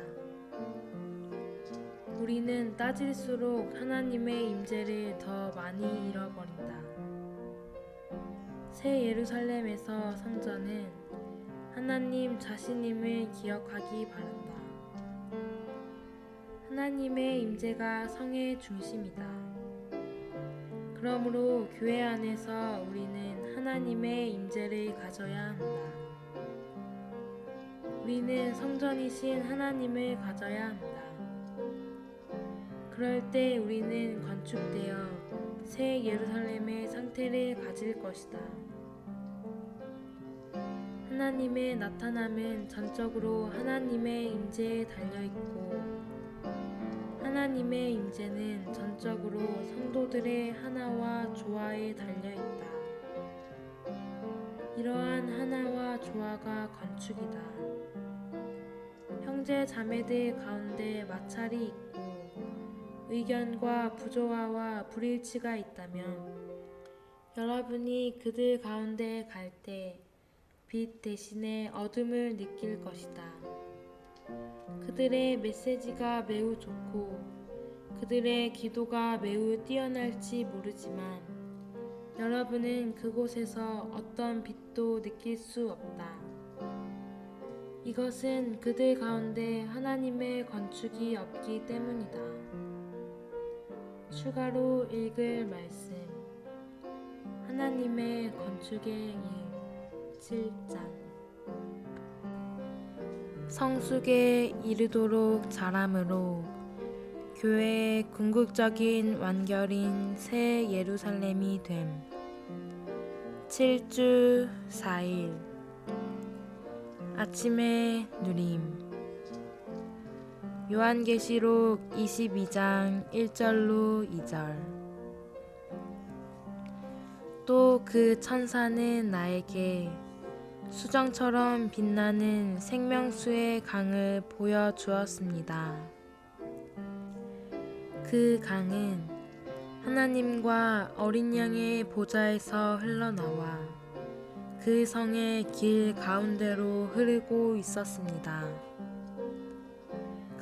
우리는 따질수록 하나님의 임재를 더 많이 잃어버린다. 새 예루살렘에서 성전은 하나님 자신임을 기억하기 바란다. 하나님의 임재가 성의 중심이다. 그러므로 교회 안에서 우리는 하나님의 임재를 가져야 한다. 우리는 성전이신 하나님을 가져야 한다. 그럴 때 우리는 건축되어 새 예루살렘의 상태를 가질 것이다. 하나님의 나타남은 전적으로 하나님의 임재에 달려있고 하나님의 임재는 전적으로 성도들의 하나와 조화에 달려있다. 이러한 하나와 조화가 건축이다. 형제 자매들 가운데 마찰이 있고 의견과 부조화와 불일치가 있다면 여러분이 그들 가운데 갈 때 빛 대신에 어둠을 느낄 것이다. 그들의 메시지가 매우 좋고 그들의 기도가 매우 뛰어날지 모르지만 여러분은 그곳에서 어떤 빛도 느낄 수 없다. 이것은 그들 가운데 하나님의 건축이 없기 때문이다. 추가로 읽을 말씀 하나님의 건축의 일 7장 성숙에 이르도록 자람으로 교회의 궁극적인 완결인 새 예루살렘이 됨 7주 4일 아침의 누림 요한계시록 22장 1절로 2절. 또 그 천사는 나에게 수정처럼 빛나는 생명수의 강을 보여주었습니다. 그 강은 하나님과 어린 양의 보좌에서 흘러나와 그 성의 길 가운데로 흐르고 있었습니다.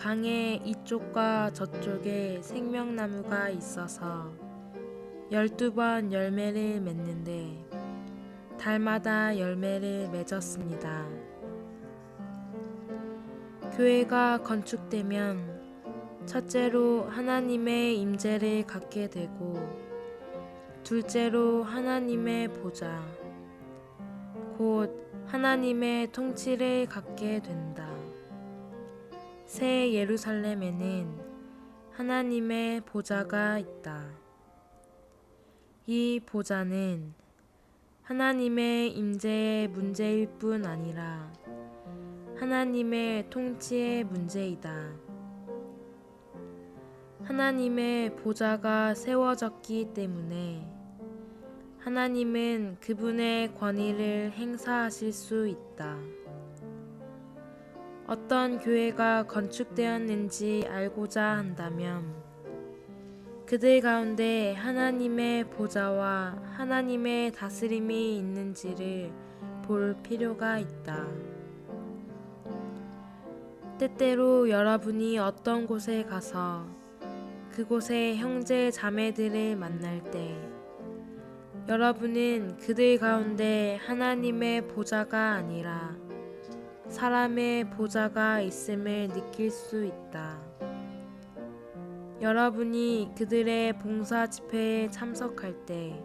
강의 이쪽과 저쪽에 생명나무가 있어서 12번 열매를 맺는데 달마다 열매를 맺었습니다. 교회가 건축되면 첫째로 하나님의 임재를 갖게 되고 둘째로 하나님의 보좌, 곧 하나님의 통치를 갖게 된다. 새 예루살렘에는 하나님의 보좌가 있다. 이 보좌는 하나님의 임재의 문제일 뿐 아니라 하나님의 통치의 문제이다. 하나님의 보좌가 세워졌기 때문에 하나님은 그분의 권위를 행사하실 수 있다. 어떤 교회가 건축되었는지 알고자 한다면 그들 가운데 하나님의 보좌와 하나님의 다스림이 있는지를 볼 필요가 있다. 때때로 여러분이 어떤 곳에 가서 그곳의 형제 자매들을 만날 때 여러분은 그들 가운데 하나님의 보좌가 아니라 사람의 보좌가 있음을 느낄 수 있다. 여러분이 그들의 봉사 집회에 참석할 때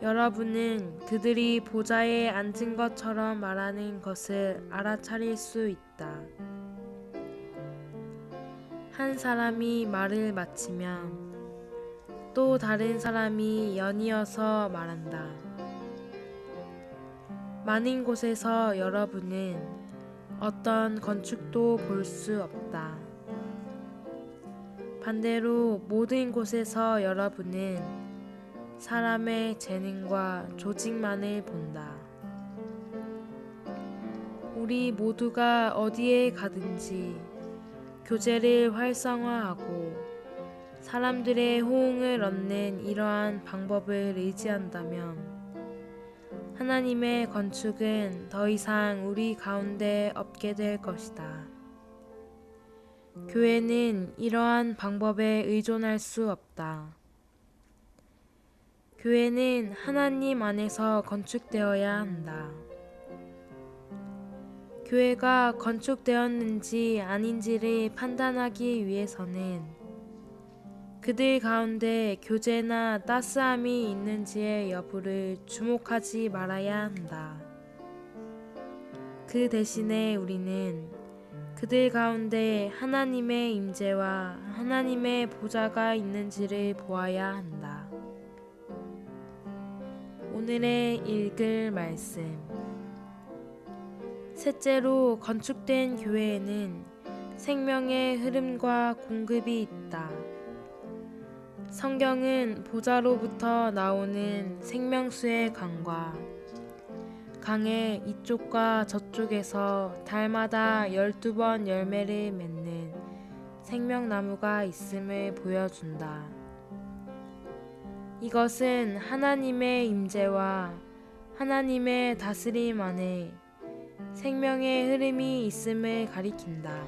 여러분은 그들이 보좌에 앉은 것처럼 말하는 것을 알아차릴 수 있다. 한 사람이 말을 마치면 또 다른 사람이 연이어서 말한다. 많은 곳에서 여러분은 어떤 건축도 볼 수 없다. 반대로 모든 곳에서 여러분은 사람의 재능과 조직만을 본다. 우리 모두가 어디에 가든지 교제를 활성화하고 사람들의 호응을 얻는 이러한 방법을 의지한다면 하나님의 건축은 더 이상 우리 가운데 없게 될 것이다. 교회는 이러한 방법에 의존할 수 없다. 교회는 하나님 안에서 건축되어야 한다. 교회가 건축되었는지 아닌지를 판단하기 위해서는 그들 가운데 교제나 따스함이 있는지의 여부를 주목하지 말아야 한다. 그 대신에 우리는 그들 가운데 하나님의 임재와 하나님의 보좌가 있는지를 보아야 한다. 오늘의 읽을 말씀. 셋째로 건축된 교회에는 생명의 흐름과 공급이 있다. 성경은 보좌로부터 나오는 생명수의 강과 강의 이쪽과 저쪽에서 달마다 12번 열매를 맺는 생명나무가 있음을 보여준다. 이것은 하나님의 임재와 하나님의 다스림 안에 생명의 흐름이 있음을 가리킨다.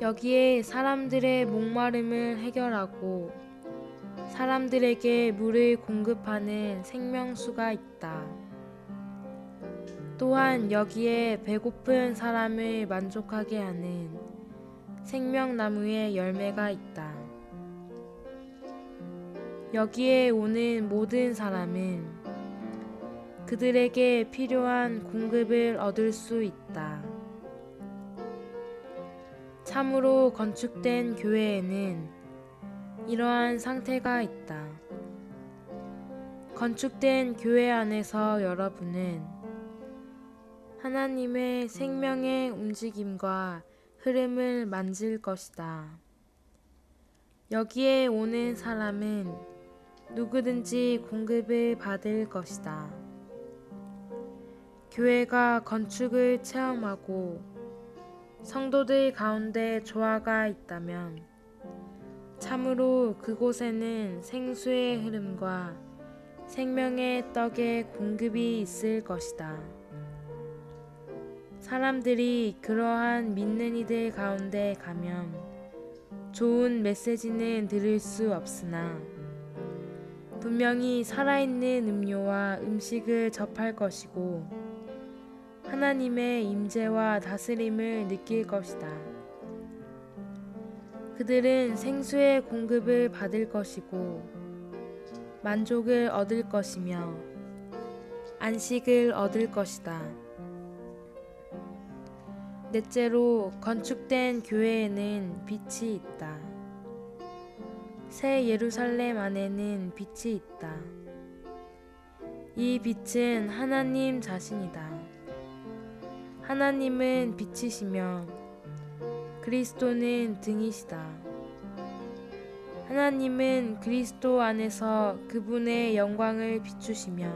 여기에 사람들의 목마름을 해결하고 사람들에게 물을 공급하는 생명수가 있다. 또한 여기에 배고픈 사람을 만족하게 하는 생명나무의 열매가 있다. 여기에 오는 모든 사람은 그들에게 필요한 공급을 얻을 수 있다. 참으로 건축된 교회에는 이러한 상태가 있다. 건축된 교회 안에서 여러분은 하나님의 생명의 움직임과 흐름을 만질 것이다. 여기에 오는 사람은 누구든지 공급을 받을 것이다. 교회가 건축을 체험하고 성도들 가운데 조화가 있다면 참으로 그곳에는 생수의 흐름과 생명의 떡의 공급이 있을 것이다. 사람들이 그러한 믿는 이들 가운데 가면 좋은 메시지는 들을 수 없으나 분명히 살아있는 음료와 음식을 접할 것이고 하나님의 임재와 다스림을 느낄 것이다. 그들은 생수의 공급을 받을 것이고 만족을 얻을 것이며 안식을 얻을 것이다. 넷째로 건축된 교회에는 빛이 있다. 새 예루살렘 안에는 빛이 있다. 이 빛은 하나님 자신이다. 하나님은 빛이시며 그리스도는 등이시다. 하나님은 그리스도 안에서 그분의 영광을 비추시며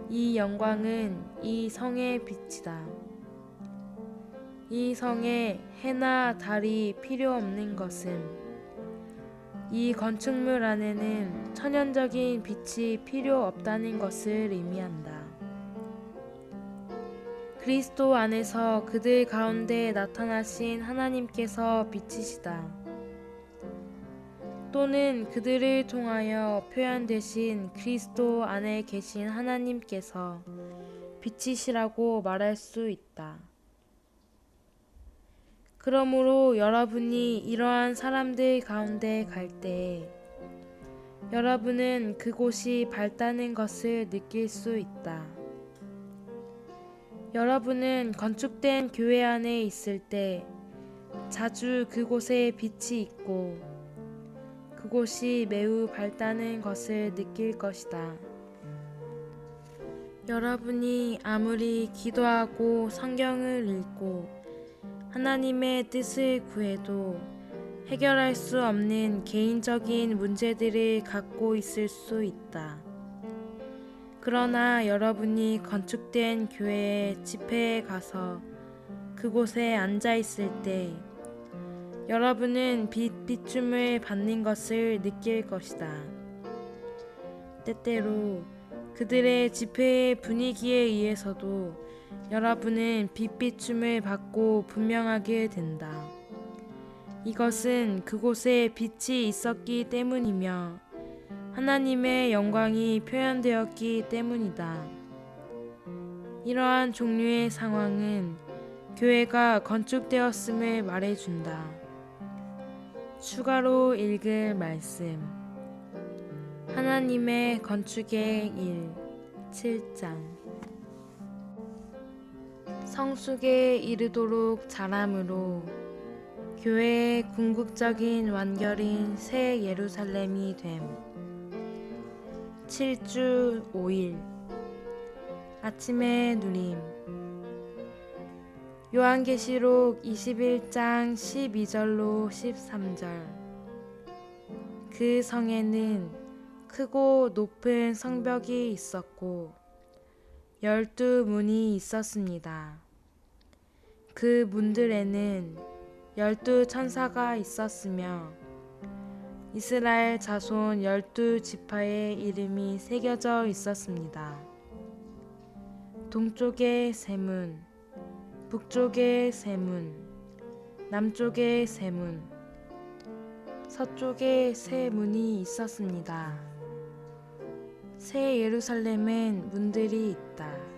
이 영광은 이 성의 빛이다. 이 성에 해나 달이 필요 없는 것은 이 건축물 안에는 천연적인 빛이 필요 없다는 것을 의미한다. 그리스도 안에서 그들 가운데 나타나신 하나님께서 빛이시다. 또는 그들을 통하여 표현되신 그리스도 안에 계신 하나님께서 빛이시라고 말할 수 있다. 그러므로 여러분이 이러한 사람들 가운데 갈 때에 여러분은 그곳이 밝다는 것을 느낄 수 있다. 여러분은 건축된 교회 안에 있을 때 자주 그곳에 빛이 있고 그곳이 매우 밝다는 것을 느낄 것이다. 여러분이 아무리 기도하고 성경을 읽고 하나님의 뜻을 구해도 해결할 수 없는 개인적인 문제들을 갖고 있을 수 있다. 그러나 여러분이 건축된 교회의 집회에 가서 그곳에 앉아 있을 때 여러분은 비춤을 받는 것을 느낄 것이다. 때때로 그들의 집회의 분위기에 의해서도 여러분은 빛비춤을 받고 분명하게 된다. 이것은 그곳에 빛이 있었기 때문이며 하나님의 영광이 표현되었기 때문이다. 이러한 종류의 상황은 교회가 건축되었음을 말해준다. 추가로 읽을 말씀 하나님의 건축의 일 7장 성숙에 이르도록 자람으로 교회의 궁극적인 완결인 새 예루살렘이 됨 7주 5일 아침의 누림 요한계시록 21장 12절로 13절 그 성에는 크고 높은 성벽이 있었고 12문이 있었습니다. 그 문들에는 12천사가 있었으며 이스라엘 자손 12지파의 이름이 새겨져 있었습니다. 동쪽에 세 문, 북쪽에 세 문, 남쪽에 세 문, 서쪽에 세 문이 있었습니다. 새 예루살렘엔 문들이 있다.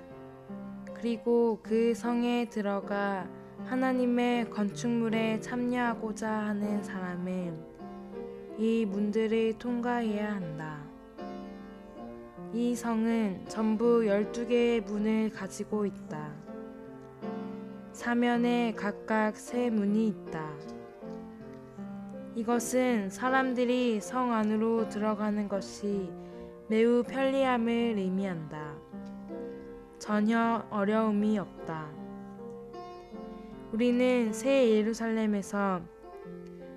그리고 그 성에 들어가 하나님의 건축물에 참여하고자 하는 사람은 이 문들을 통과해야 한다. 이 성은 전부 12개의 문을 가지고 있다. 사면에 각각 세 문이 있다. 이것은 사람들이 성 안으로 들어가는 것이 매우 편리함을 의미한다. 전혀 어려움이 없다. 우리는 새 예루살렘에서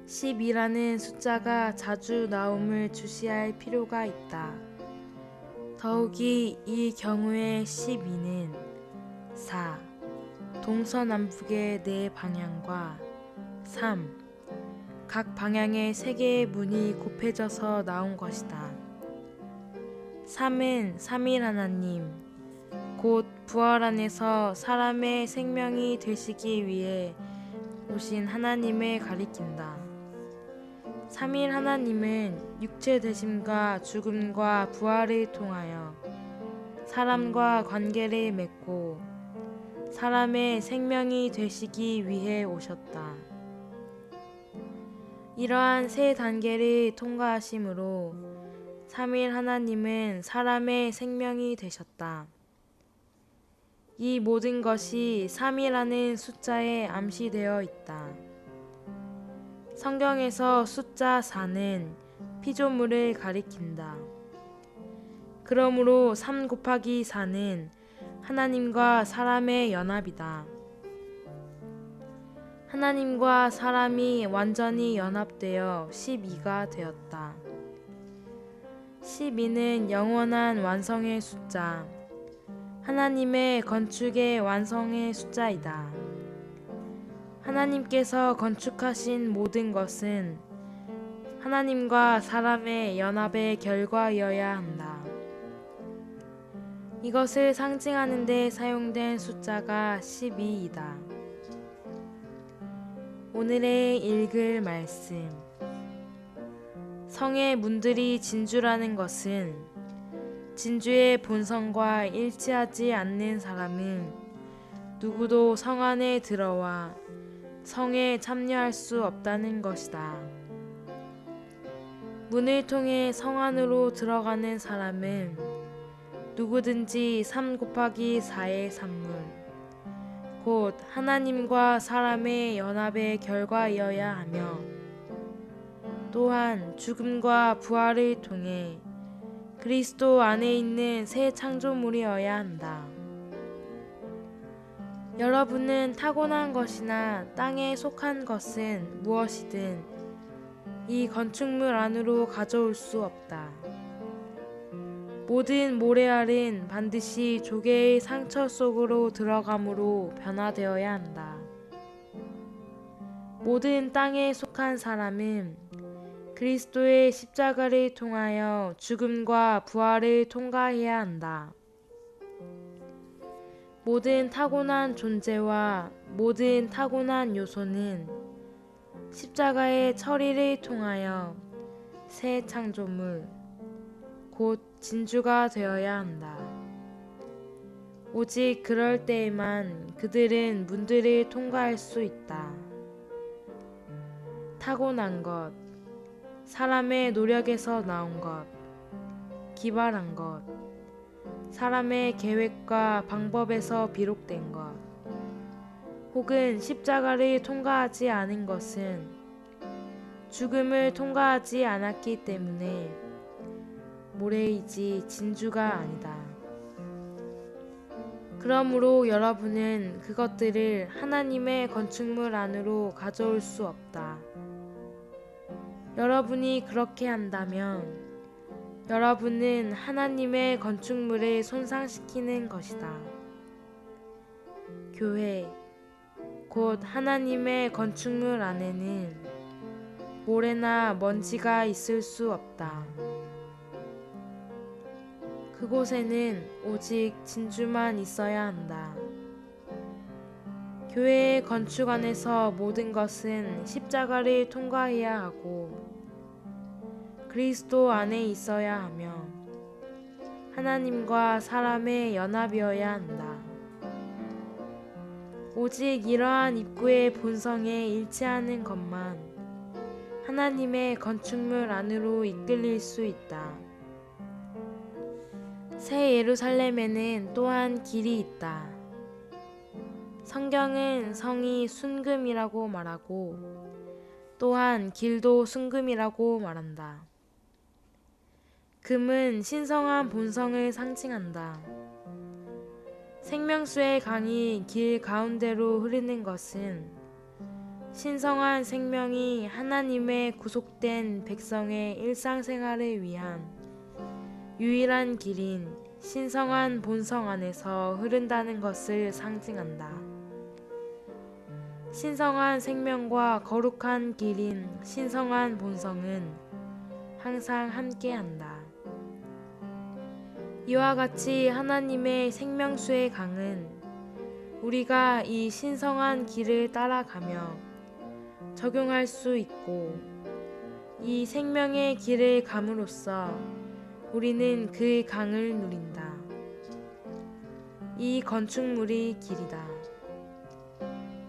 10이라는 숫자가 자주 나옴을 주시할 필요가 있다. 더욱이 이 경우에 12는 4. 동서남북의 4방향과 3. 각 방향에 3개의 문이 곱해져서 나온 것이다. 3은 삼일 하나님, 곧 부활 안에서 사람의 생명이 되시기 위해 오신 하나님을 가리킨다. 삼일 하나님은 육체 되심과 죽음과 부활을 통하여 사람과 관계를 맺고 사람의 생명이 되시기 위해 오셨다. 이러한 세 단계를 통과하심으로 삼일 하나님은 사람의 생명이 되셨다. 이 모든 것이 3이라는 숫자에 암시되어 있다. 성경에서 숫자 4는 피조물을 가리킨다. 그러므로 3 곱하기 4는 하나님과 사람의 연합이다. 하나님과 사람이 완전히 연합되어 12가 되었다. 12는 영원한 완성의 숫자, 하나님의 건축의 완성의 숫자이다. 하나님께서 건축하신 모든 것은 하나님과 사람의 연합의 결과이어야 한다. 이것을 상징하는 데 사용된 숫자가 12이다. 오늘의 읽을 말씀. 성의 문들이 진주라는 것은 진주의 본성과 일치하지 않는 사람은 누구도 성 안에 들어와 성에 참여할 수 없다는 것이다. 문을 통해 성 안으로 들어가는 사람은 누구든지 3 곱하기 4의 산문, 곧 하나님과 사람의 연합의 결과이어야 하며 또한 죽음과 부활을 통해 그리스도 안에 있는 새 창조물이어야 한다. 여러분은 타고난 것이나 땅에 속한 것은 무엇이든 이 건축물 안으로 가져올 수 없다. 모든 모래알은 반드시 조개의 상처 속으로 들어감으로 변화되어야 한다. 모든 땅에 속한 사람은 그리스도의 십자가를 통하여 죽음과 부활을 통과해야 한다. 모든 타고난 존재와 모든 타고난 요소는 십자가의 처리를 통하여 새 창조물, 곧 진주가 되어야 한다. 오직 그럴 때에만 그들은 문들을 통과할 수 있다. 타고난 것, 사람의 노력에서 나온 것, 기발한 것, 사람의 계획과 방법에서 비롯된 것, 혹은 십자가를 통과하지 않은 것은 죽음을 통과하지 않았기 때문에 모래이지 진주가 아니다. 그러므로 여러분은 그것들을 하나님의 건축물 안으로 가져올 수 없다. 여러분이 그렇게 한다면 여러분은 하나님의 건축물을 손상시키는 것이다. 교회, 곧 하나님의 건축물 안에는 모래나 먼지가 있을 수 없다. 그곳에는 오직 진주만 있어야 한다. 교회의 건축 안에서 모든 것은 십자가를 통과해야 하고 그리스도 안에 있어야 하며 하나님과 사람의 연합이어야 한다. 오직 이러한 입구의 본성에 일치하는 것만 하나님의 건축물 안으로 이끌릴 수 있다. 새 예루살렘에는 또한 길이 있다. 성경은 성이 순금이라고 말하고 또한 길도 순금이라고 말한다. 금은 신성한 본성을 상징한다. 생명수의 강이 길 가운데로 흐르는 것은 신성한 생명이 하나님의 구속된 백성의 일상생활을 위한 유일한 길인 신성한 본성 안에서 흐른다는 것을 상징한다. 신성한 생명과 거룩한 길인 신성한 본성은 항상 함께한다. 이와 같이 하나님의 생명수의 강은 우리가 이 신성한 길을 따라가며 적용할 수 있고, 이 생명의 길을 감으로써 우리는 그 강을 누린다. 이 건축물이 길이다.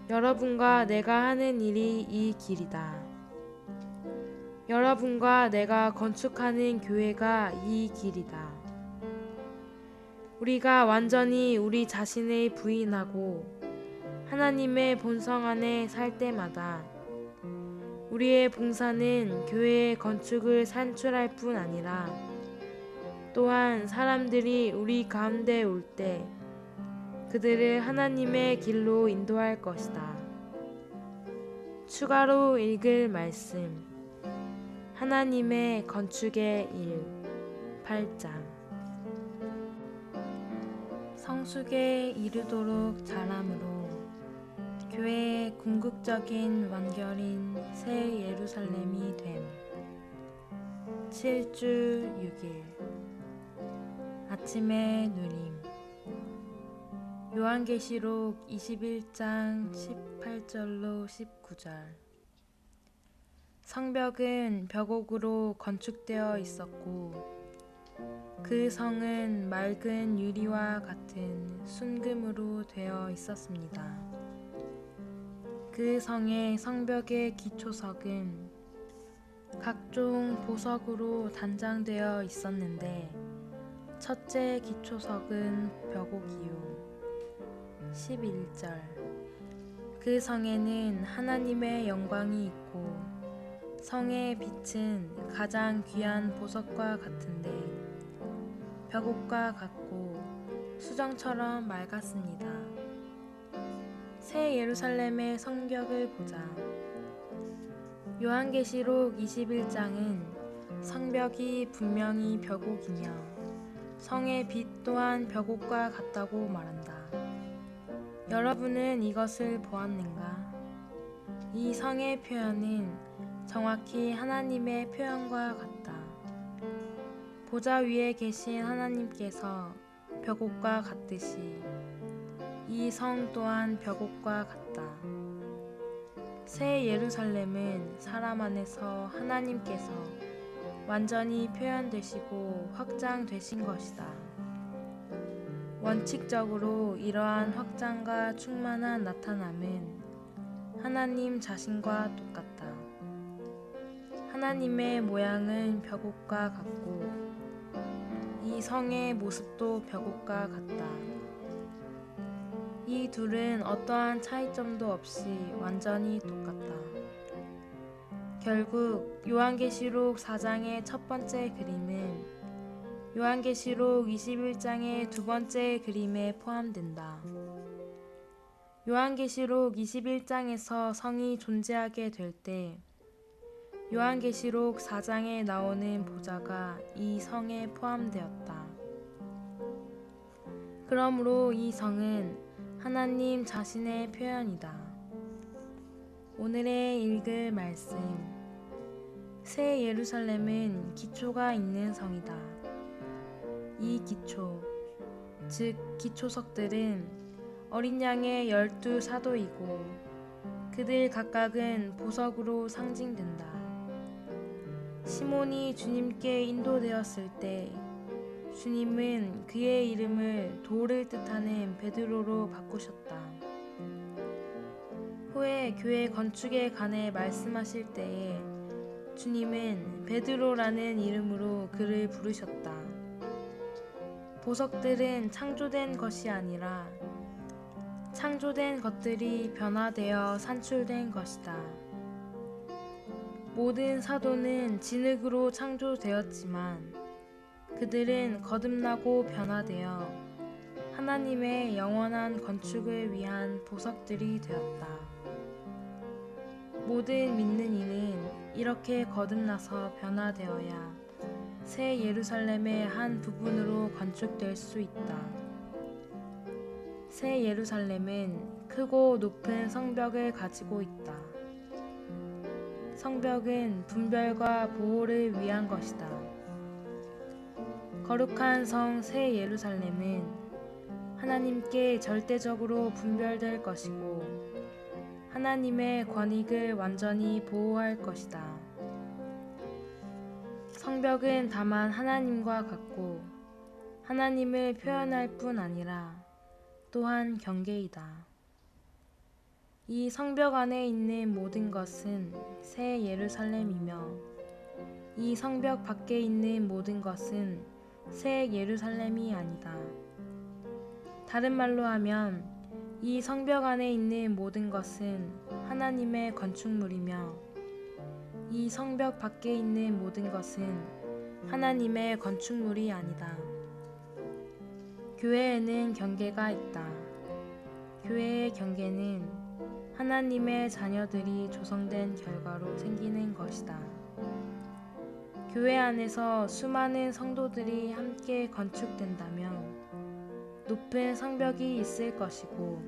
여러분과 내가 하는 일이 이 길이다. 여러분과 내가 건축하는 교회가 이 길이다. 우리가 완전히 우리 자신을 부인하고 하나님의 본성 안에 살 때마다 우리의 봉사는 교회의 건축을 산출할 뿐 아니라 또한 사람들이 우리 가운데 올 때 그들을 하나님의 길로 인도할 것이다. 추가로 읽을 말씀, 하나님의 건축의 일 8장. 성숙에 이르도록 자람으로 교회의 궁극적인 완결인 새 예루살렘이 됨. 7주 6일 아침의 누림. 요한계시록 21장 18절로 19절. 성벽은 벽옥으로 건축되어 있었고 그 성은 맑은 유리와 같은 순금으로 되어 있었습니다. 그 성의 성벽의 기초석은 각종 보석으로 단장되어 있었는데 첫째 기초석은 벽옥이요. 11절. 그 성에는 하나님의 영광이 있고 성의 빛은 가장 귀한 보석과 같은데 벽옥과 같고 수정처럼 맑았습니다. 새 예루살렘의 성벽을 보자. 요한계시록 21장은 성벽이 분명히 벽옥이며 성의 빛 또한 벽옥과 같다고 말한다. 여러분은 이것을 보았는가? 이 성의 표현은 정확히 하나님의 표현과 같다. 보좌 위에 계신 하나님께서 벽옥과 같듯이 이 성 또한 벽옥과 같다. 새 예루살렘은 사람 안에서 하나님께서 완전히 표현되시고 확장되신 것이다. 원칙적으로 이러한 확장과 충만한 나타남은 하나님 자신과 똑같다. 하나님의 모양은 벽옥과 같고 이 성의 모습도 벽옥과 같다. 이 둘은 어떠한 차이점도 없이 완전히 똑같다. 결국 요한계시록 4장의 첫 번째 그림은 요한계시록 21장의 두 번째 그림에 포함된다. 요한계시록 21장에서 성이 존재하게 될 때 요한계시록 4장에 나오는 보좌가 이 성에 포함되었다. 그러므로 이 성은 하나님 자신의 표현이다. 오늘의 읽을 말씀. 새 예루살렘은 기초가 있는 성이다. 이 기초, 즉 기초석들은 어린 양의 12사도이고 그들 각각은 보석으로 상징된다. 시몬이 주님께 인도되었을 때 주님은 그의 이름을 돌을 뜻하는 베드로로 바꾸셨다. 후에 교회 건축에 관해 말씀하실 때에 주님은 베드로라는 이름으로 그를 부르셨다. 보석들은 창조된 것이 아니라 창조된 것들이 변화되어 산출된 것이다. 모든 사도는 진흙으로 창조되었지만 그들은 거듭나고 변화되어 하나님의 영원한 건축을 위한 보석들이 되었다. 모든 믿는 이는 이렇게 거듭나서 변화되어야 새 예루살렘의 한 부분으로 건축될 수 있다. 새 예루살렘은 크고 높은 성벽을 가지고 있다. 성벽은 분별과 보호를 위한 것이다. 거룩한 성 새 예루살렘은 하나님께 절대적으로 분별될 것이고 하나님의 권익을 완전히 보호할 것이다. 성벽은 다만 하나님과 같고 하나님을 표현할 뿐 아니라 또한 경계이다. 이 성벽 안에 있는 모든 것은 새 예루살렘이며 이 성벽 밖에 있는 모든 것은 새 예루살렘이 아니다. 다른 말로 하면 이 성벽 안에 있는 모든 것은 하나님의 건축물이며 이 성벽 밖에 있는 모든 것은 하나님의 건축물이 아니다. 교회에는 경계가 있다. 교회의 경계는 하나님의 자녀들이 조성된 결과로 생기는 것이다. 교회 안에서 수많은 성도들이 함께 건축된다면 높은 성벽이 있을 것이고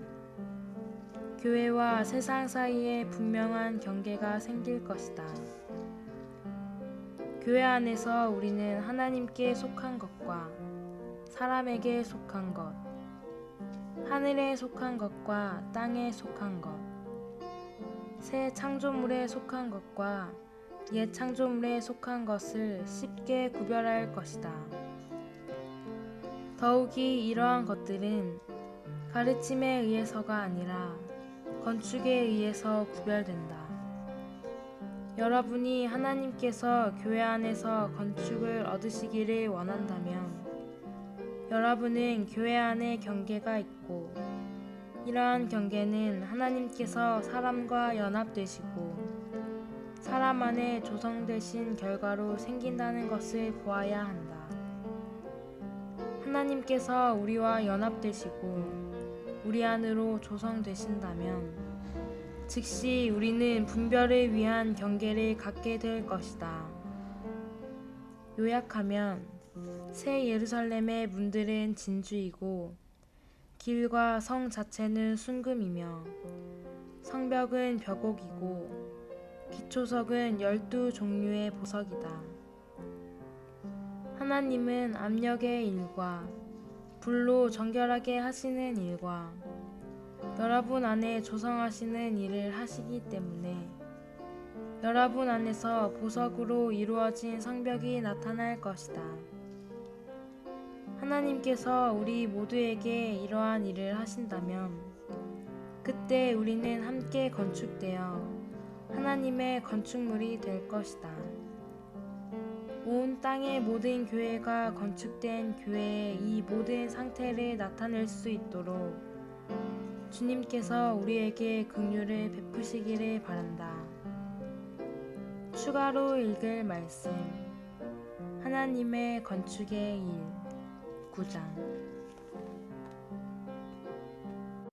교회와 세상 사이에 분명한 경계가 생길 것이다. 교회 안에서 우리는 하나님께 속한 것과 사람에게 속한 것, 하늘에 속한 것과 땅에 속한 것, 새 창조물에 속한 것과 옛 창조물에 속한 것을 쉽게 구별할 것이다. 더욱이 이러한 것들은 가르침에 의해서가 아니라 건축에 의해서 구별된다. 여러분이 하나님께서 교회 안에서 건축을 얻으시기를 원한다면 여러분은 교회 안에 경계가 있고 이러한 경계는 하나님께서 사람과 연합되시고 사람 안에 조성되신 결과로 생긴다는 것을 보아야 한다. 하나님께서 우리와 연합되시고 우리 안으로 조성되신다면 즉시 우리는 분별을 위한 경계를 갖게 될 것이다. 요약하면 새 예루살렘의 문들은 진주이고 길과 성 자체는 순금이며 성벽은 벽옥이고 기초석은 12종류의 보석이다. 하나님은 압력의 일과 불로 정결하게 하시는 일과 여러분 안에 조성하시는 일을 하시기 때문에 여러분 안에서 보석으로 이루어진 성벽이 나타날 것이다. 하나님께서 우리 모두에게 이러한 일을 하신다면 그때 우리는 함께 건축되어 하나님의 건축물이 될 것이다. 온 땅의 모든 교회가 건축된 교회의 이 모든 상태를 나타낼 수 있도록 주님께서 우리에게 긍휼을 베푸시기를 바란다. 추가로 읽을 말씀 하나님의 건축의 일 9장